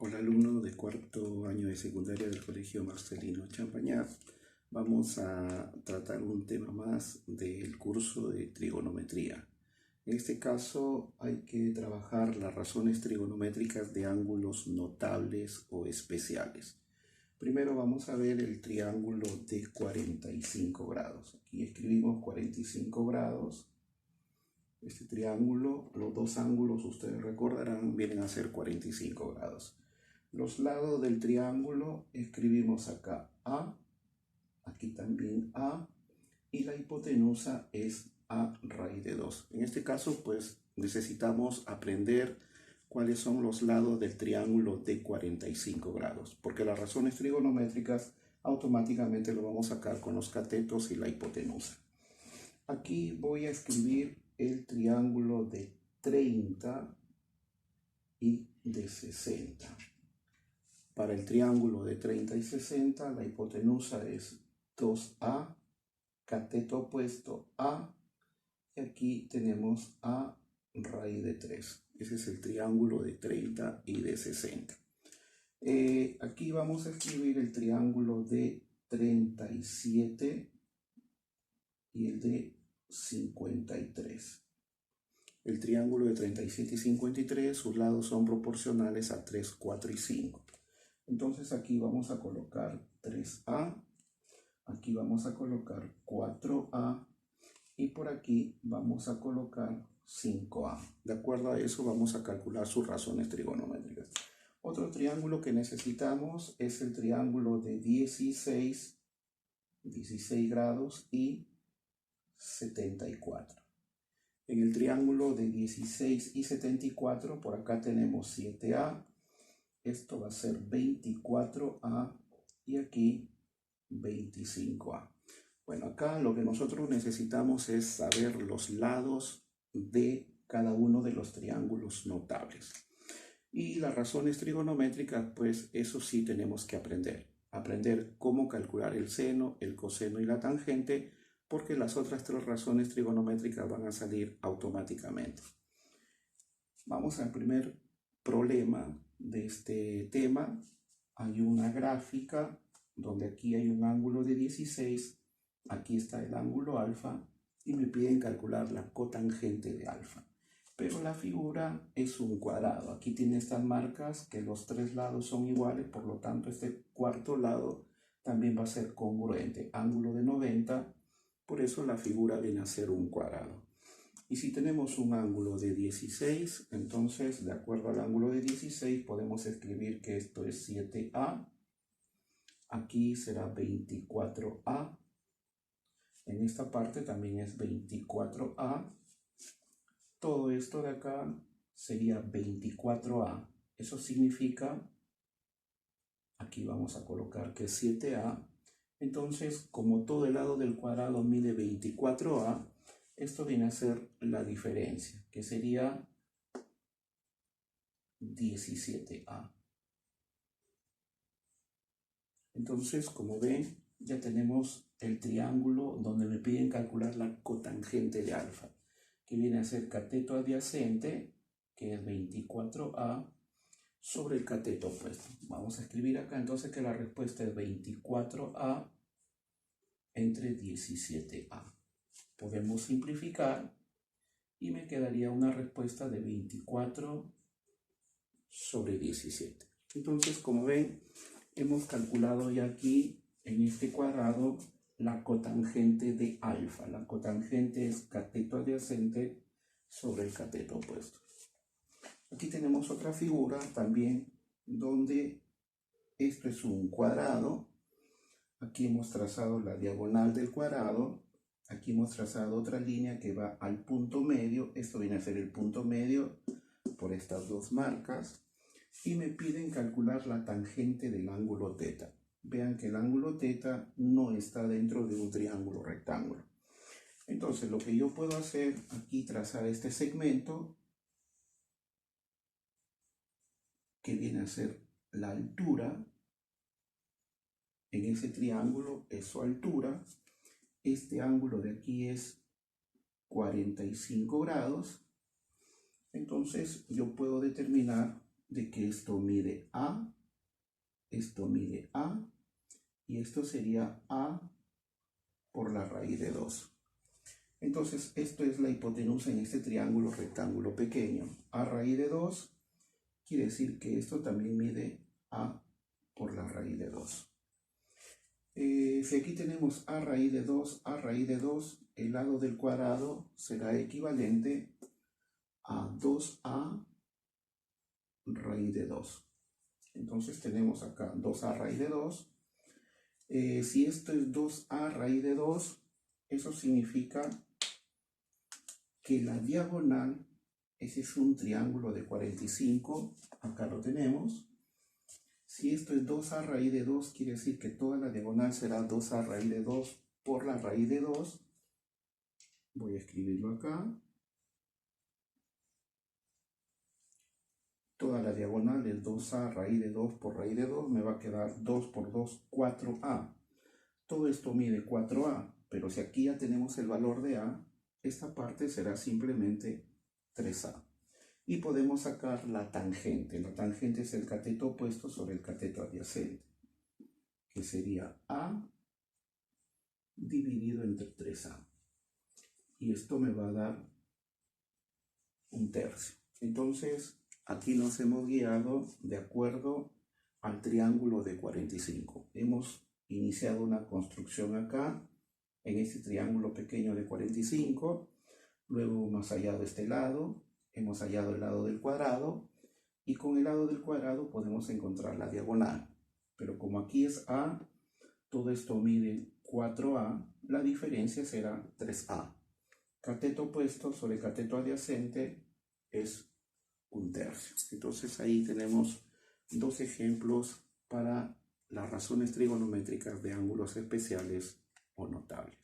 Hola alumno de cuarto año de secundaria del Colegio Marcelino Champañat. Vamos a tratar un tema más del curso de trigonometría. En este caso hay que trabajar las razones trigonométricas de ángulos notables o especiales. Primero vamos a ver el triángulo de 45 grados. Aquí escribimos 45 grados. Este triángulo, los dos ángulos, ustedes recordarán, vienen a ser 45 grados. Los lados del triángulo escribimos acá A, aquí también A, y la hipotenusa es A raíz de 2. En este caso, pues necesitamos aprender cuáles son los lados del triángulo de 45 grados, porque las razones trigonométricas automáticamente lo vamos a sacar con los catetos y la hipotenusa. Aquí voy a escribir el triángulo de 30 y de 60. Para el triángulo de 30 y 60, la hipotenusa es 2A, cateto opuesto A, y aquí tenemos A raíz de 3. Ese es el triángulo de 30 y de 60. Aquí vamos a escribir el triángulo de 37 y el de 53. El triángulo de 37 y 53, sus lados son proporcionales a 3, 4 y 5. Entonces aquí vamos a colocar 3A, aquí vamos a colocar 4A y por aquí vamos a colocar 5A. De acuerdo a eso vamos a calcular sus razones trigonométricas. Otro triángulo que necesitamos es el triángulo de 16 grados y 74. En el triángulo de 16 y 74, por acá tenemos 7A. Esto va a ser 24A y aquí 25A. Bueno, acá lo que nosotros necesitamos es saber los lados de cada uno de los triángulos notables. Y las razones trigonométricas, pues eso sí tenemos que aprender. Aprender cómo calcular el seno, el coseno y la tangente, porque las otras tres razones trigonométricas van a salir automáticamente. Vamos al primer problema de este tema. Hay una gráfica donde aquí hay un ángulo de 16, aquí está el ángulo alfa y me piden calcular la cotangente de alfa. Pero la figura es un cuadrado. Aquí tiene estas marcas que los tres lados son iguales, por lo tanto este cuarto lado también va a ser congruente. Ángulo de 90, por eso la figura viene a ser un cuadrado. Y si tenemos un ángulo de 16, entonces de acuerdo al ángulo de 16 podemos escribir que esto es 7A. Aquí será 24A. En esta parte también es 24A. Todo esto de acá sería 24A. Eso significa, aquí vamos a colocar que es 7A. Entonces, como todo el lado del cuadrado mide 24A, esto viene a ser la diferencia, que sería 17A. Entonces, como ven, ya tenemos el triángulo donde me piden calcular la cotangente de alfa, que viene a ser cateto adyacente, que es 24A, sobre el cateto opuesto. Vamos a escribir acá entonces que la respuesta es 24A entre 17A. Podemos simplificar y me quedaría una respuesta de 24 sobre 17. Entonces, como ven, hemos calculado ya aquí en este cuadrado la cotangente de alfa. La cotangente es cateto adyacente sobre el cateto opuesto. Aquí tenemos otra figura también donde esto es un cuadrado. Aquí hemos trazado la diagonal del cuadrado. Aquí hemos trazado otra línea que va al punto medio. Esto viene a ser el punto medio por estas dos marcas. Y me piden calcular la tangente del ángulo teta. Vean que el ángulo teta no está dentro de un triángulo rectángulo. Entonces lo que yo puedo hacer aquí, trazar este segmento que viene a ser la altura en ese triángulo, es su altura. Este ángulo de aquí es 45 grados. Entonces yo puedo determinar de que esto mide A, esto mide A, y esto sería A por la raíz de 2. Entonces, esto es la hipotenusa en este triángulo rectángulo pequeño. A raíz de 2 quiere decir que esto también mide A por la raíz de 2. Si aquí tenemos A raíz de 2, A raíz de 2, el lado del cuadrado será equivalente a 2A raíz de 2. Entonces tenemos acá 2A raíz de 2. Si esto es 2A raíz de 2, eso significa que la diagonal, ese es un triángulo de 45, acá lo tenemos. Si esto es 2A raíz de 2, quiere decir que toda la diagonal será 2A raíz de 2 por la raíz de 2. Voy a escribirlo acá. Toda la diagonal es 2A raíz de 2 por raíz de 2. Me va a quedar 2 por 2, 4A. Todo esto mide 4A, pero si aquí ya tenemos el valor de A, esta parte será simplemente 3A. Y podemos sacar la tangente. La tangente es el cateto opuesto sobre el cateto adyacente, que sería A dividido entre 3A. Y esto me va a dar 1/3. Entonces, aquí nos hemos guiado de acuerdo al triángulo de 45. Hemos iniciado una construcción acá, en este triángulo pequeño de 45. Luego hemos hallado este lado, hemos hallado el lado del cuadrado, y con el lado del cuadrado podemos encontrar la diagonal. Pero como aquí es A, todo esto mide 4A, la diferencia será 3A. Cateto opuesto sobre cateto adyacente es 1/3. Entonces ahí tenemos dos ejemplos para las razones trigonométricas de ángulos especiales o notables.